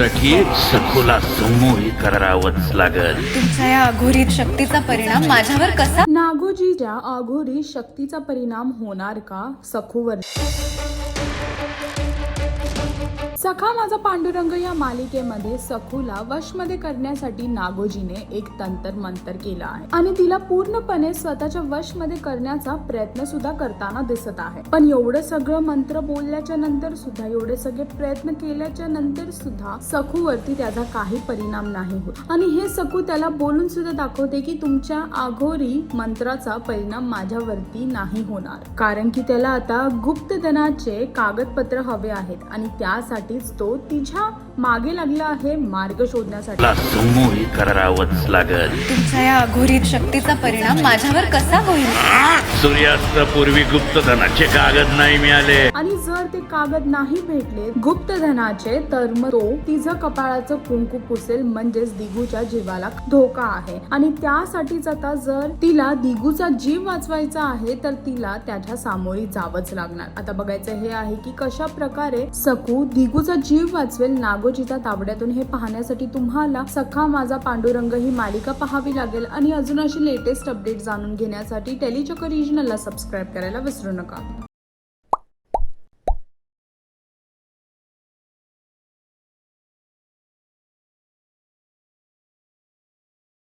यासाठी सखोला संमोहित करावंच लागल. तुमच्या या अघोरी शक्तीचा परिणाम माझ्यावर कसा? नागोजीच्या अघोरी शक्तीचा परिणाम होणार का सखूवर? सखा माझा पांडुरंग या मालिकेमध्ये सखूला वशमध्ये करण्यासाठी नागोजीने एक तंत्र मंतर केला आहे आणि तिला पूर्णपणे स्वतःच्या वशमध्ये करण्याचा प्रयत्न सुद्धा करताना दिसत आहे. पण एवढं सगळं मंत्र बोलल्याच्या नंतर सुद्धा, एवढे सगळे प्रयत्न केल्याच्या नंतर सुद्धा सखूवरती त्याचा काही परिणाम नाही होत आणि हे सखू त्याला बोलून सुद्धा दाखवते की तुमच्या अघोरी मंत्राचा परिणाम माझ्यावरती नाही होणार, कारण की त्याला आता गुप्तधनाचे कागदपत्र हवे आहेत आणि त्यासाठी तो तिच्या मागे लागला आहे मार्ग शोधण्यासाठी. संमोहित करावंच लागल. तुमच्या या अघोरी शक्तीचा परिणाम माझ्यावर कसा होईल? सूर्यास्तापूर्वी गुप्तधनाचे कागद नाही मिळाले आणि जर ते कागद नाही भेटले गुप्तधनाचे, तर मग तो तिचं कपाळाचं कुंकू पुसेल, म्हणजेच दिगूच्या जीवाला धोका आहे आणि त्यासाठीच आता जर तिला दिगूचा जीव वाचवायचा आहे तर तिला त्याच्या सामोरी जावंच लागणार. आता बघायचं हे आहे की कशा प्रकारे सखू दिगूचा जीव वाचवेल नागोजीच्या तावड्यातून. हे पाहण्यासाठी तुम्हाला सखा माझा पांडुरंग ही मालिका पाहावी लागेल आणि अजून अशी लेटेस्ट अपडेट जाणून घेण्यासाठी टेलीचक्र रिजनलला सबस्क्राईब करायला विसरू नका.